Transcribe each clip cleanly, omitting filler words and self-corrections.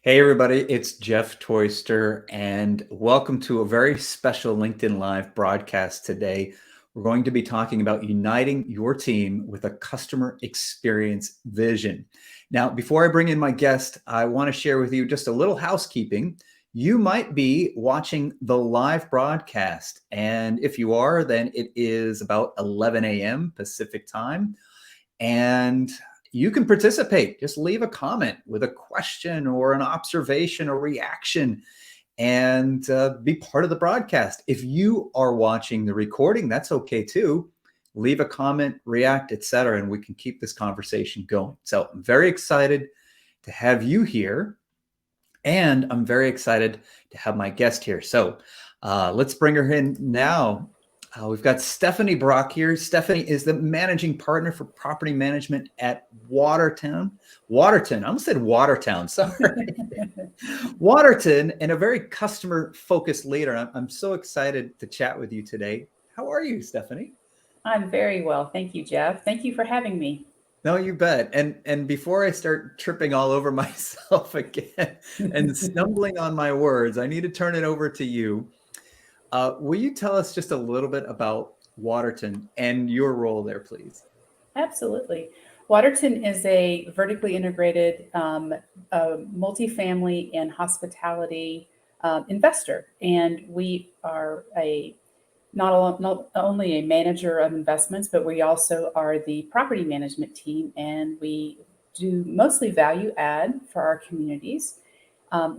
Hey, everybody, it's Jeff Toister, and welcome to a very special LinkedIn Live broadcast today. We're going to be talking about uniting your team with a customer experience vision. Now, before I bring in my guest, I want to share with you just a little housekeeping. You might be watching the live broadcast, and if you are, then it is about 11 a.m. Pacific time. And you can participate. Just leave a comment with a question or an observation or reaction and be part of the broadcast. If you are watching the recording, that's okay too. Leave a comment, react, etc., and we can keep this conversation going. So I'm very excited to have you here, and I'm very excited to have my guest here. So let's bring her in now. We've got Stephanie Brock here. Stephanie is the managing partner for property management at Waterton. I almost said Watertown, sorry. Waterton, and a very customer-focused leader. I'm so excited to chat with you today. How are you, Stephanie? I'm very well. Thank you, Jeff. Thank you for having me. No, you bet. And before I start tripping all over myself again and stumbling on my words, I need to turn it over to you. Will you tell us just a little bit about Waterton and your role there, please? Absolutely. Waterton is a vertically integrated multifamily and hospitality investor. And we are not only a manager of investments, but we also are the property management team. And we do mostly value add for our communities.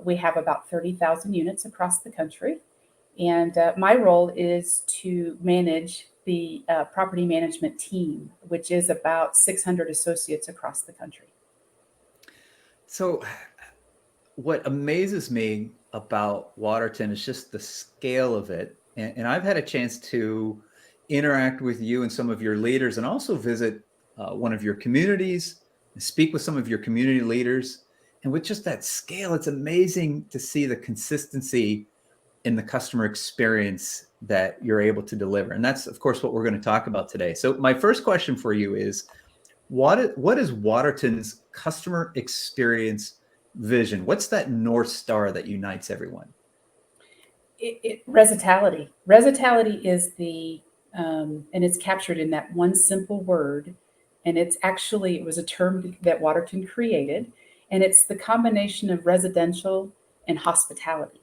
We have about 30,000 units across the country. And my role is to manage the property management team, which is about 600 associates across the country. So what amazes me about Waterton is just the scale of it. And I've had a chance to interact with you and some of your leaders and also visit one of your communities and speak with some of your community leaders. And with just that scale, it's amazing to see the consistency in the customer experience that you're able to deliver. And that's, of course, what we're going to talk about today. So my first question for you is, what is Waterton's customer experience vision? What's that North Star that unites everyone? Resitality. Resitality is and it's captured in that one simple word. And it was a term that Waterton created. And it's the combination of residential and hospitality.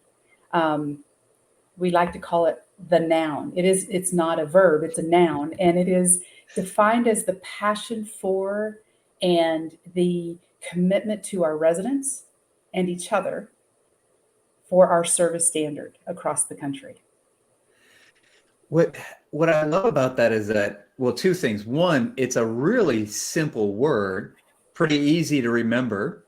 We like to call it the noun. It's not a verb, it's a noun. And it is defined as the passion for and the commitment to our residents and each other for our service standard across the country. What I love about that is that, well, two things. One, it's a really simple word, pretty easy to remember.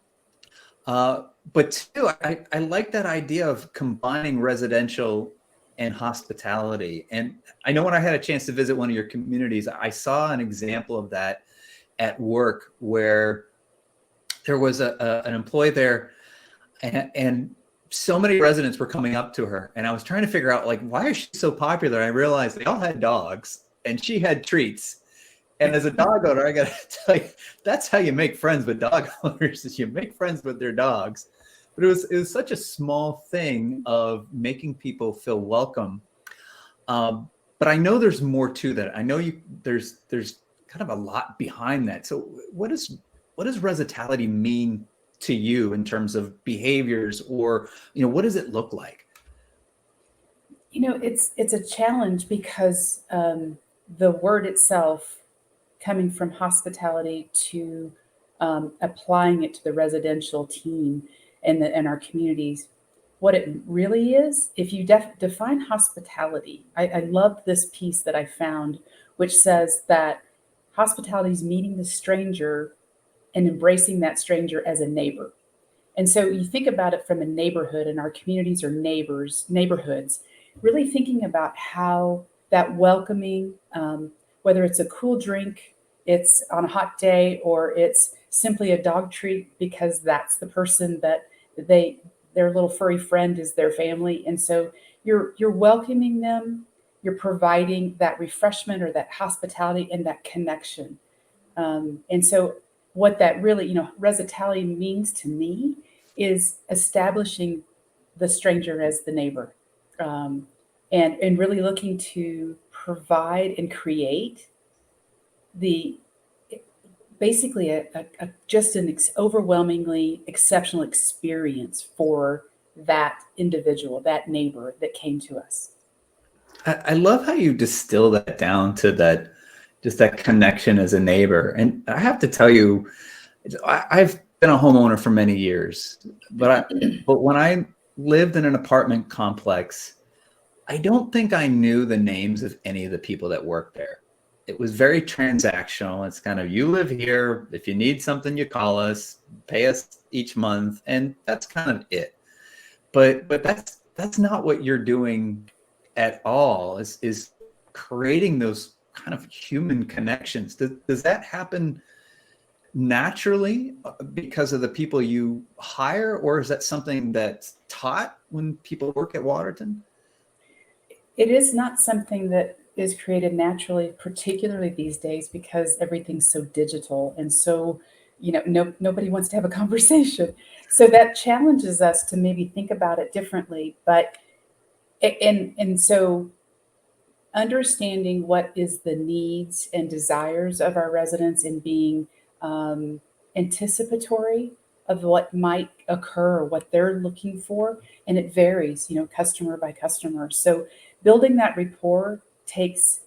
But two, I like that idea of combining residential and hospitality. And I know when I had a chance to visit one of your communities, I saw an example of that at work where there was an employee there and so many residents were coming up to her. And I was trying to figure out, like, why is she so popular? And I realized they all had dogs and she had treats. And as a dog owner, I got to tell you, that's how you make friends with dog owners, is you make friends with their dogs. But it was such a small thing of making people feel welcome. But I know there's more to that. I know there's kind of a lot behind that. So what does Resitality mean to you in terms of behaviors, or what does it look like? It's a challenge because the word itself, coming from hospitality to applying it to the residential team and our communities, what it really is, if you define hospitality, I love this piece that I found, which says that hospitality is meeting the stranger and embracing that stranger as a neighbor. And so you think about it from a neighborhood, and our communities are neighborhoods, really thinking about how that welcoming, whether it's a cool drink, it's on a hot day, or it's simply a dog treat because that's the person that their little furry friend is their family. And so you're welcoming them, you're providing that refreshment or that hospitality and that connection. And so what that really, Resitality means to me is establishing the stranger as the neighbor, and really looking to provide and create the basically just an overwhelmingly exceptional experience for that individual, that neighbor that came to us. I love how you distill that down to that, just that connection as a neighbor. And I have to tell you, I've been a homeowner for many years, but when I lived in an apartment complex, I don't think I knew the names of any of the people that worked there. It was very transactional. It's kind of, you live here. If you need something, you call us, pay us each month, and that's kind of it. But that's not what you're doing at all. Is creating those kind of human connections. Does that happen naturally because of the people you hire, or is that something that's taught when people work at Waterton? It is not something that is created naturally, particularly these days, because everything's so digital and so, nobody wants to have a conversation. So that challenges us to maybe think about it differently. But and so understanding what is the needs and desires of our residents and being um, anticipatory of what might occur or what they're looking for, and it varies, customer by customer. So building that rapport takes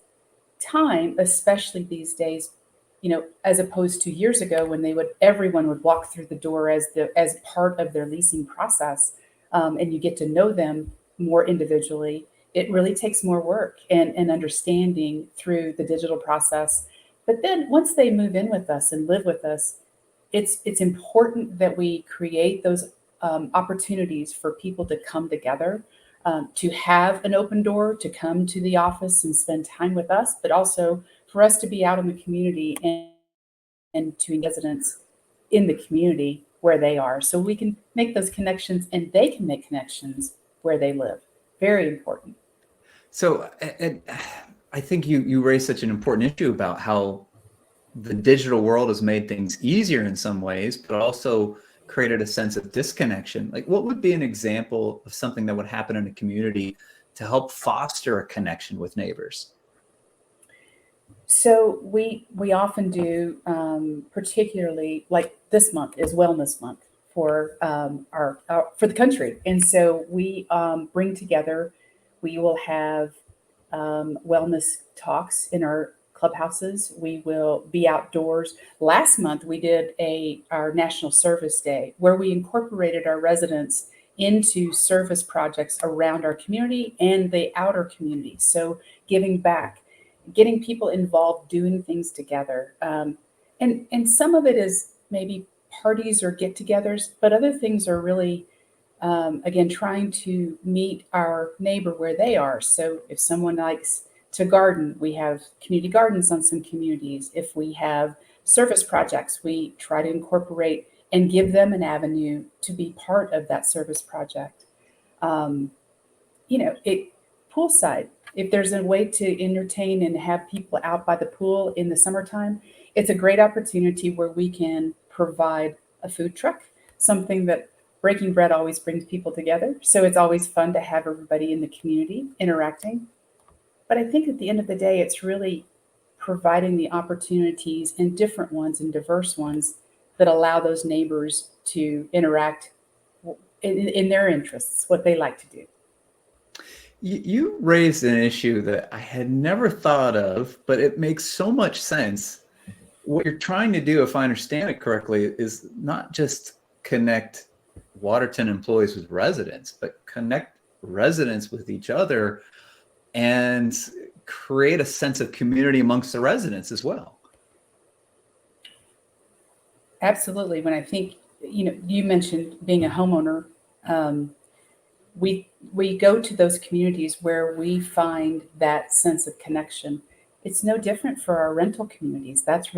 time, especially these days, as opposed to years ago when everyone would walk through the door as part of their leasing process, and you get to know them more individually. It really takes more work and understanding through the digital process. But then once they move in with us and live with us, it's important that we create those opportunities for people to come together, to have an open door, to come to the office and spend time with us, but also for us to be out in the community and to engage residents in the community where they are. So we can make those connections and they can make connections where they live. Very important. So, and I think you raised such an important issue about how the digital world has made things easier in some ways, but also created a sense of disconnection. Like, what would be an example of something that would happen in a community to help foster a connection with neighbors? So we often do, particularly like this month is Wellness Month for our for the country, and so we bring together. We will have wellness talks in our clubhouses. We will be outdoors. Last month we did our National Service Day where we incorporated our residents into service projects around our community and the outer community. So giving back, getting people involved, doing things together. And some of it is maybe parties or get-togethers, but other things are really, again, trying to meet our neighbor where they are. So if someone likes to garden, we have community gardens on some communities. If we have service projects, we try to incorporate and give them an avenue to be part of that service project. Um, it poolside. If there's a way to entertain and have people out by the pool in the summertime, it's a great opportunity where we can provide a food truck, something that breaking bread always brings people together. So it's always fun to have everybody in the community interacting. But I think at the end of the day, it's really providing the opportunities and different ones and diverse ones that allow those neighbors to interact in their interests, what they like to do. You raised an issue that I had never thought of, but it makes so much sense. What you're trying to do, if I understand it correctly, is not just connect Waterton employees with residents, but connect residents with each other and create a sense of community amongst the residents as well. Absolutely. When I think, you mentioned being a homeowner, um, we go to those communities where we find that sense of connection. It's no different for our rental communities. That's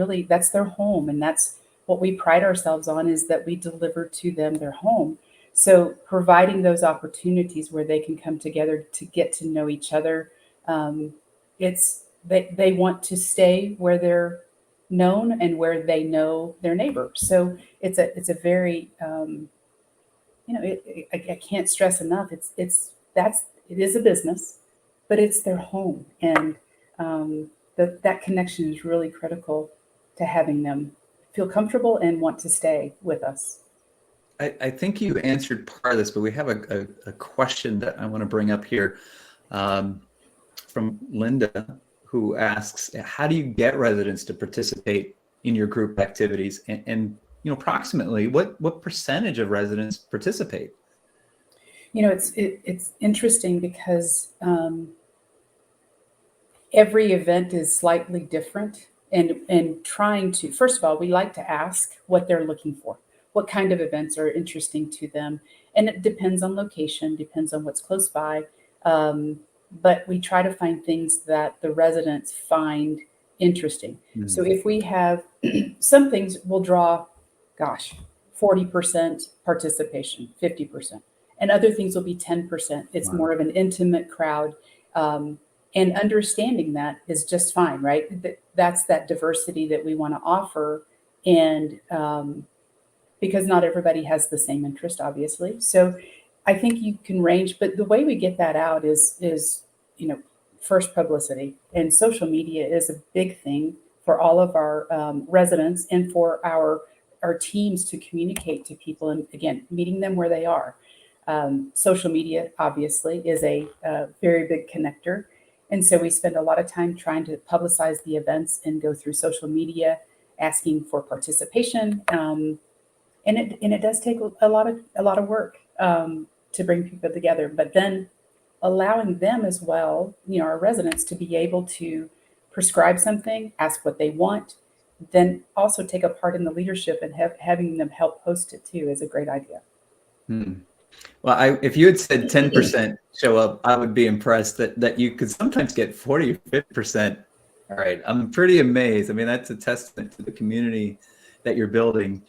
their home, and that's what we pride ourselves on, is that we deliver to them their home. So providing those opportunities where they can come together to get to know each other, it's they want to stay where they're known and where they know their neighbor. So it's a very I can't stress enough. It is a business, but it's their home, and that connection is really critical to having them feel comfortable and want to stay with us. I think you answered part of this, but we have a question that I want to bring up here from Linda, who asks, how do you get residents to participate in your group activities? And approximately what percentage of residents participate? It's interesting because every event is slightly different, and trying to, first of all, we like to ask what they're looking for, what kind of events are interesting to them, and it depends on location, depends on what's close by, but we try to find things that the residents find interesting. So if we have some things will draw, gosh, 40% participation, 50%, and other things will be 10%. It's Wow. more of an intimate crowd. And understanding that is just fine, right? That's that diversity that we want to offer. And because not everybody has the same interest, obviously. So I think you can range, but the way we get that out is first, publicity, and social media is a big thing for all of our residents and for our teams to communicate to people, and again, meeting them where they are. Social media obviously is a very big connector, and so we spend a lot of time trying to publicize the events and go through social media, asking for participation. And it does take a lot of work to bring people together, but then allowing them as well, our residents, to be able to prescribe something, ask what they want, then also take a part in the leadership, and having them help host it too is a great idea. Well, if you had said 10% show up, I would be impressed that you could sometimes get 40 or 50%. All right. I'm pretty amazed. I mean, that's a testament to the community that you're building.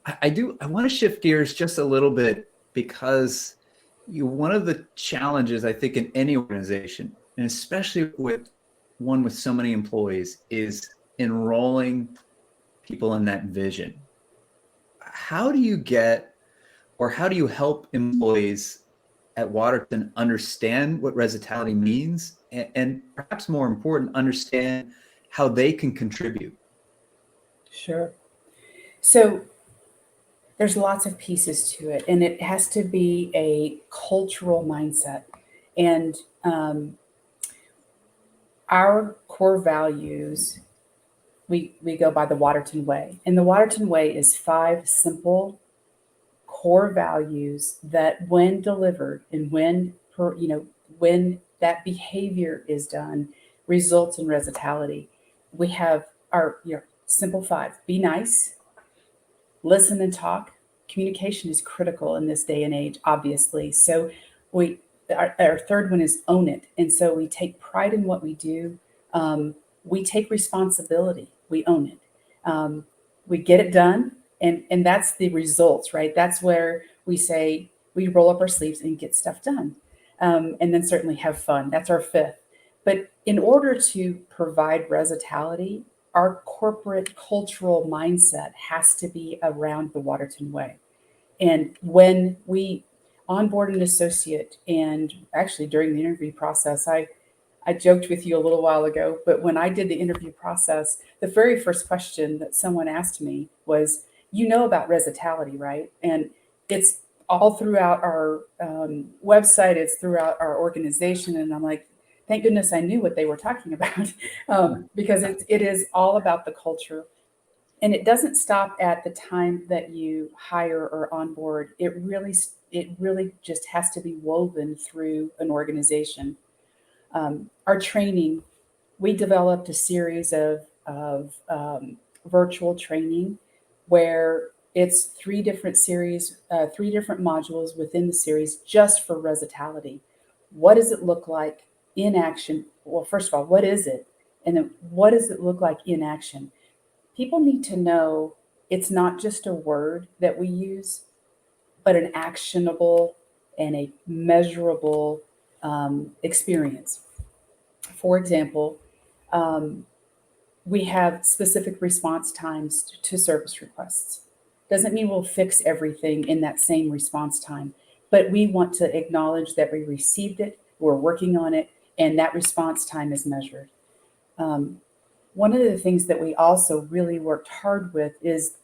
I want to shift gears just a little bit, because one of the challenges, I think, in any organization, and especially with one with so many employees, is enrolling people in that vision. How do you help employees at Waterton understand what Resitality means, and perhaps more important, understand how they can contribute? Sure. So there's lots of pieces to it, and it has to be a cultural mindset. And our core values, we go by the Waterton Way. And the Waterton Way is 5 simple core values that, when delivered and when that behavior is done, results in Resitality. We have our simple 5: be nice, listen and talk. Communication is critical in this day and age, obviously. So our third one is own it. And so we take pride in what we do. We take responsibility. We own it. We get it done. And that's the results, right? That's where we say we roll up our sleeves and get stuff done. And then certainly have fun. That's our 5th. But in order to provide Resitality, our corporate cultural mindset has to be around the Waterton Way. And when we onboard an associate, and actually during the interview process, I joked with you a little while ago, but when I did the interview process, the very first question that someone asked me was, about Resitality, right? And it's all throughout our website, it's throughout our organization. And I'm like, thank goodness I knew what they were talking about, because it is all about the culture. And it doesn't stop at the time that you hire or onboard. It really just has to be woven through an organization. Our training, we developed a series of virtual training where it's 3 different series, 3 different modules within the series just for Resitality. What does it look like in action? Well, first of all, what is it? And then what does it look like in action? People need to know it's not just a word that we use, but an actionable and a measurable experience. For example, we have specific response times to service requests. Doesn't mean we'll fix everything in that same response time, but we want to acknowledge that we received it, we're working on it, and that response time is measured. One of the things that we also really worked hard with is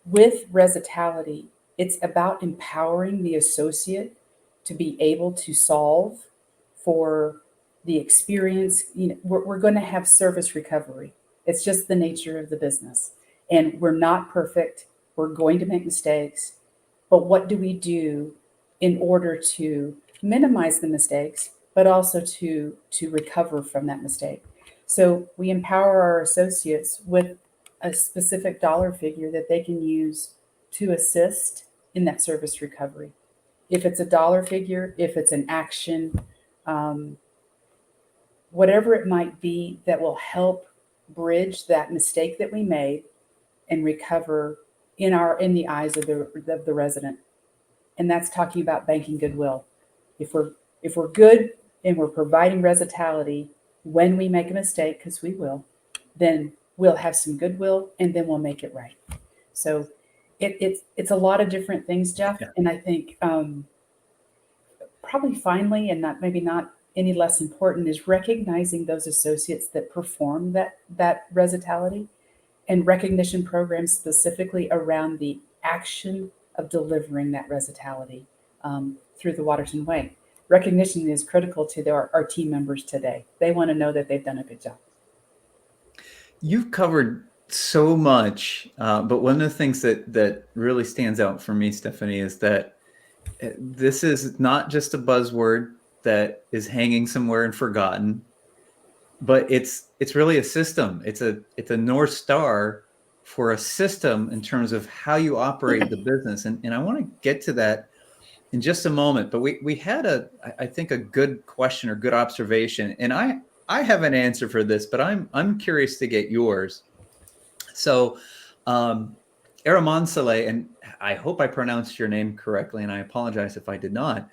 with Resitality, it's about empowering the associate to be able to solve for the experience. We're going to have service recovery. It's just the nature of the business. And we're not perfect. We're going to make mistakes. But what do we do in order to minimize the mistakes, but also to recover from that mistake? So we empower our associates with a specific dollar figure that they can use to assist in that service recovery. If it's a dollar figure, if it's an action, whatever it might be that will help bridge that mistake that we made and recover in the eyes of the resident. And that's talking about banking goodwill. If we're good and we're providing Resitality when we make a mistake, because we will, then we'll have some goodwill and then we'll make it right. So it's a lot of different things, Jeff. Yeah. And I think probably finally, and maybe not any less important, is recognizing those associates that perform that Resitality, and recognition programs specifically around the action of delivering that Resitality through the Waterton way. Recognition is critical to our team members today. They want to know that they've done a good job. You've covered so much, but one of the things that really stands out for me, Stephanie, is that this is not just a buzzword that is hanging somewhere and forgotten, but it's really a system. It's a North Star for a system in terms of how you operate the business. And I want to get to that in just a moment, but we had I think a good question or good observation, and I have an answer for this, but I'm curious to get yours. So Aramansale, and I hope I pronounced your name correctly, and I apologize if I did not,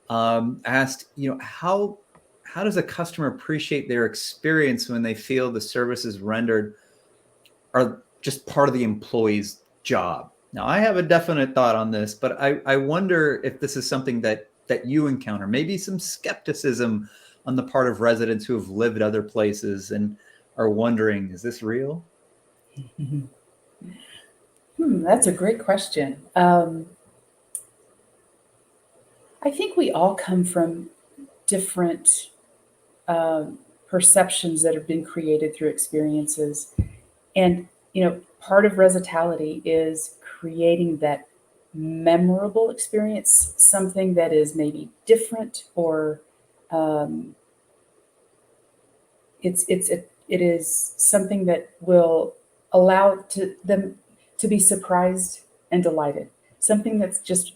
asked, how does a customer appreciate their experience when they feel the services rendered are just part of the employee's job? Now, I have a definite thought on this, but I wonder if this is something that you encounter, maybe some skepticism on the part of residents who have lived other places and are wondering, is this real? That's a great question. I think we all come from different perceptions that have been created through experiences. And, part of Resitality is creating that memorable experience, something that is maybe different, or it is something that will allow them to be surprised and delighted. Something that's just,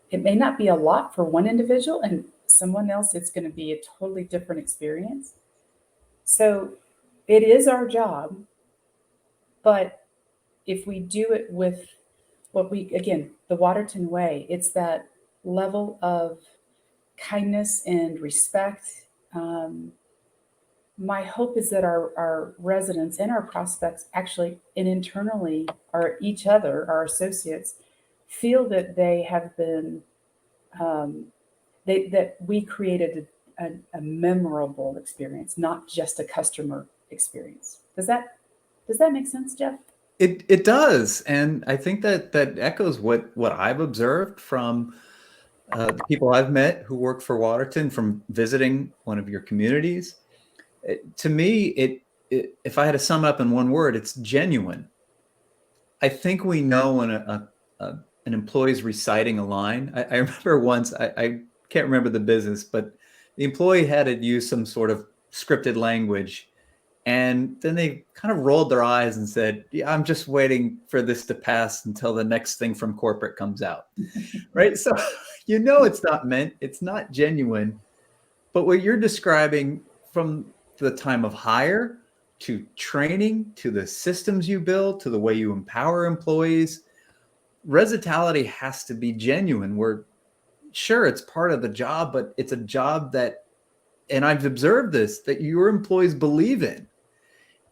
it may not be a lot for one individual, and someone else it's going to be a totally different experience. So it is our job, but if we do it with the Waterton way, it's that level of kindness and respect. My hope is that our residents and our prospects actually, and internally, our associates, feel that they have been, that we created a memorable experience, not just a customer experience. Does that make sense, Jeff? It does, and I think that echoes what I've observed from the people I've met who work for Waterton, from visiting one of your communities. To me, if I had to sum up in one word, it's genuine. I think we know when an employee is reciting a line. I remember once, I can't remember the business, but the employee had to use some sort of scripted language. And then they kind of rolled their eyes and said, yeah, I'm just waiting for this to pass until the next thing from corporate comes out. Right. So, it's not meant, it's not genuine. But what you're describing, from the time of hire to training, to the systems you build, to the way you empower employees, Resitality has to be genuine. We're sure it's part of the job, but it's a job that, and I've observed this, that your employees believe in.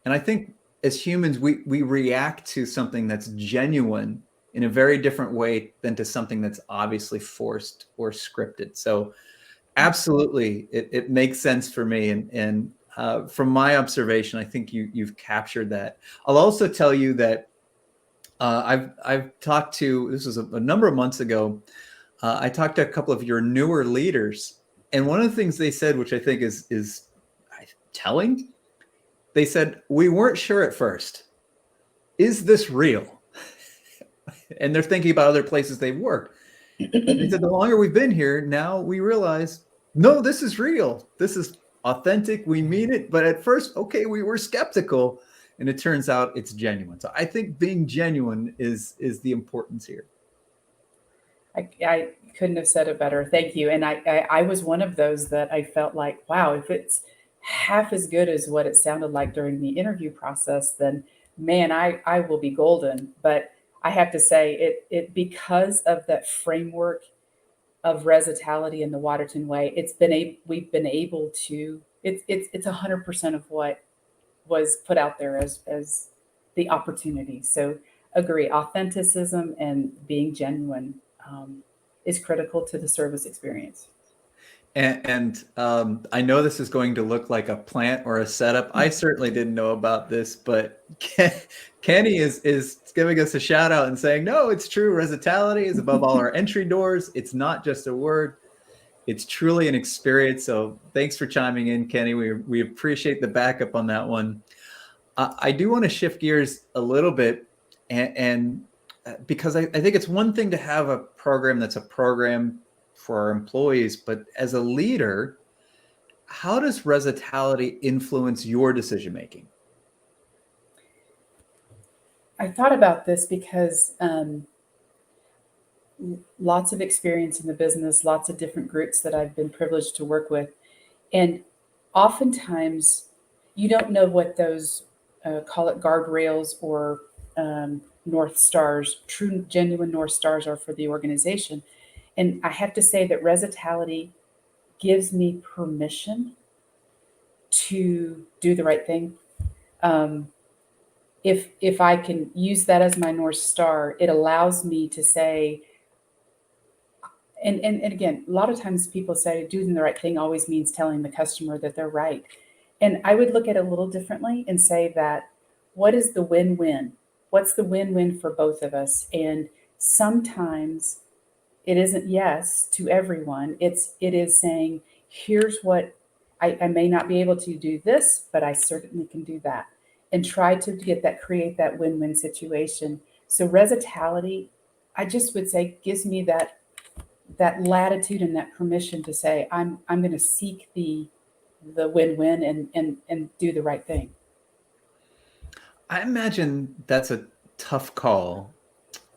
And I think as humans, we react to something that's genuine in a very different way than to something that's obviously forced or scripted. So absolutely, it makes sense for me. And from my observation, I think you've captured that. I'll also tell you that I've talked to, this was a number of months ago, I talked to a couple of your newer leaders, and one of the things they said, which I think is telling, they said, we weren't sure at first. Is this real? And they're thinking about other places they've worked. They said, the longer we've been here, now we realize, no, this is real. This is authentic. We mean it. But at first, okay, we were skeptical, and it turns out it's genuine. So I think being genuine is the importance here. I couldn't have said it better. Thank you. And I was one of those that I felt like, wow, if it's half as good as what it sounded like during the interview process, then man, I will be golden. But I have to say it because of that framework of Resitality in the Waterton way, we've been able to, it's 100% of what was put out there as the opportunity. So agree, authenticism and being genuine is critical to the service experience. And I know this is going to look like a plant or a setup. I certainly didn't know about this, but Kenny is giving us a shout out and saying, no, it's true. Resitality is above all our entry doors. It's not just a word. It's truly an experience. So thanks for chiming in, Kenny. We appreciate the backup on that one. I do want to shift gears a little bit, and because I think it's one thing to have a program that's a program for our employees, but as a leader, how does Resitality influence your decision making? I thought about this because lots of experience in the business, lots of different groups that I've been privileged to work with. And oftentimes you don't know what those, call it guardrails or North Stars, true, genuine North Stars are for the organization. And I have to say that Resitality gives me permission to do the right thing. If I can use that as my North Star, it allows me to say, and again, a lot of times people say doing the right thing always means telling the customer that they're right. And I would look at it a little differently and say that what is the win-win? What's the win-win for both of us? And sometimes it isn't yes to everyone. It is saying, here's what I may not be able to do this, but I certainly can do that. And try to create that win-win situation. So Resitality, I just would say, gives me that latitude and that permission to say, I'm going to seek the win-win and do the right thing. I imagine that's a tough call.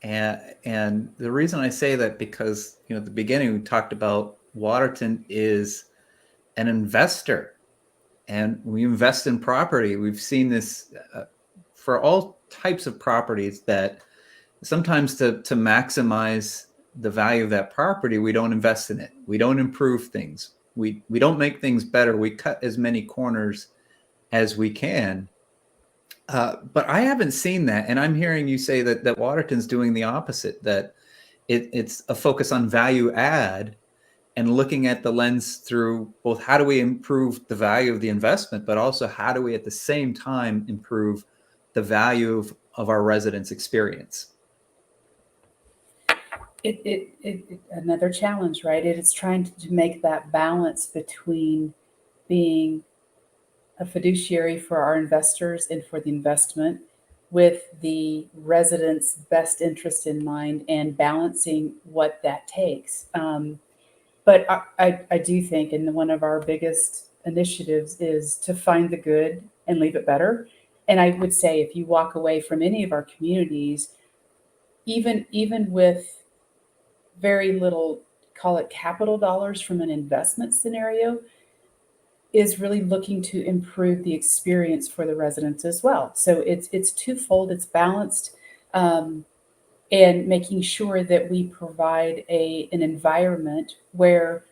And the reason I say that, because, at the beginning we talked about Waterton is an investor, and we invest in property. We've seen this for all types of properties, that sometimes to maximize the value of that property, we don't invest in it. We don't improve things. We don't make things better. We cut as many corners as we can. But I haven't seen that. And I'm hearing you say that Waterton's doing the opposite, that it's a focus on value add and looking at the lens through both how do we improve the value of the investment, but also how do we at the same time improve the value of our residents' experience. Another challenge, right? It's trying to make that balance between being a fiduciary for our investors and for the investment, with the residents' best interest in mind, and balancing what that takes. But I do think, and one of our biggest initiatives is to find the good and leave it better. And I would say, if you walk away from any of our communities, even with very little, call it capital dollars from an investment scenario, is really looking to improve the experience for the residents as well. So it's twofold. It's balanced, and making sure that we provide an environment where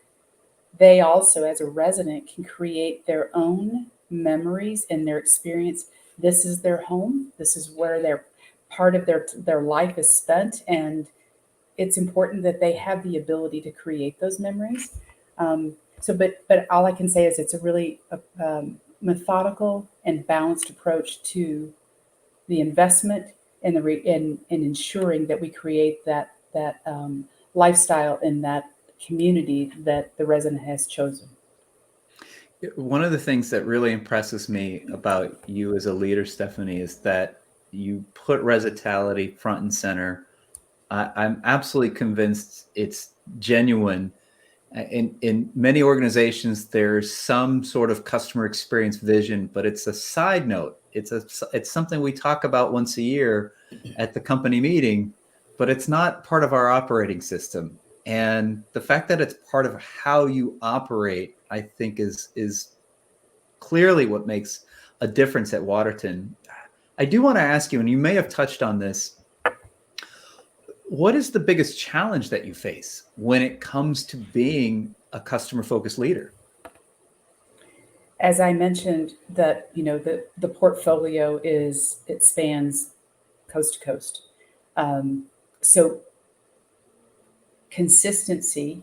they also, as a resident, can create their own memories and their experience. This is their home. This is where they're part of their life is spent, and it's important that they have the ability to create those memories. But all I can say is it's a really methodical and balanced approach to the investment and in ensuring that we create that lifestyle in that community that the resident has chosen. One of the things that really impresses me about you as a leader, Stephanie, is that you put Resitality front and center. I'm absolutely convinced it's genuine. In many organizations, there's some sort of customer experience vision, but it's a side note. It's something we talk about once a year at the company meeting, but it's not part of our operating system. And the fact that it's part of how you operate, I think, is clearly what makes a difference at Waterton. I do want to ask you, and you may have touched on this, what is the biggest challenge that you face when it comes to being a customer-focused leader? As I mentioned, that the portfolio it spans coast to coast, so consistency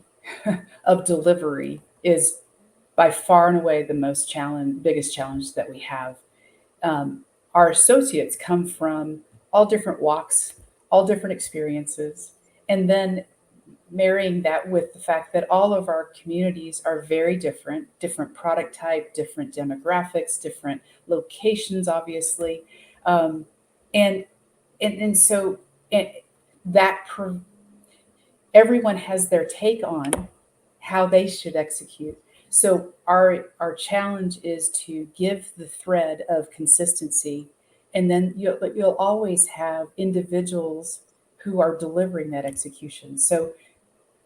of delivery is by far and away the biggest challenge that we have. Our associates come from all different walks, all different experiences, and then marrying that with the fact that all of our communities are very different product type, different demographics, different locations, obviously, um, and so that everyone has their take on how they should execute. So our challenge is to give the thread of consistency, and then you'll always have individuals who are delivering that execution. So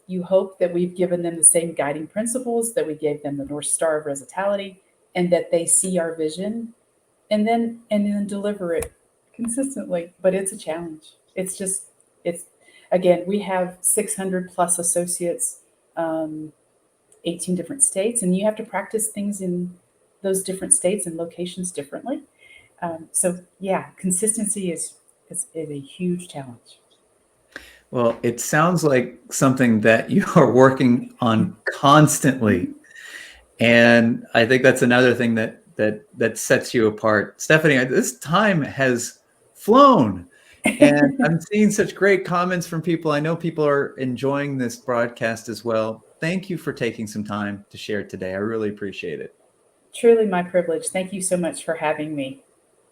you hope that we've given them the same guiding principles, that we gave them the North Star of Resitality, and that they see our vision and then deliver it consistently. But it's a challenge. It's again, we have 600 plus associates, 18 different states, and you have to practice things in those different states and locations differently. So yeah, consistency is a huge challenge. Well, it sounds like something that you are working on constantly. And I think that's another thing that sets you apart. Stephanie, this time has flown. And I'm seeing such great comments from people. I know people are enjoying this broadcast as well. Thank you for taking some time to share today. I really appreciate it. Truly my privilege. Thank you so much for having me.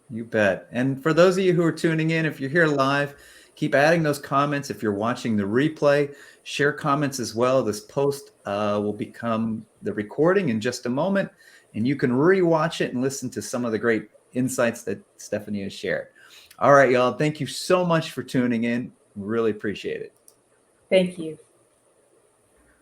You bet. And for those of you who are tuning in, if you're here live, keep adding those comments. If you're watching the replay, share comments as well. This post will become the recording in just a moment, and you can rewatch it and listen to some of the great insights that Stephanie has shared. All right, y'all. Thank you so much for tuning in. Really appreciate it. Thank you.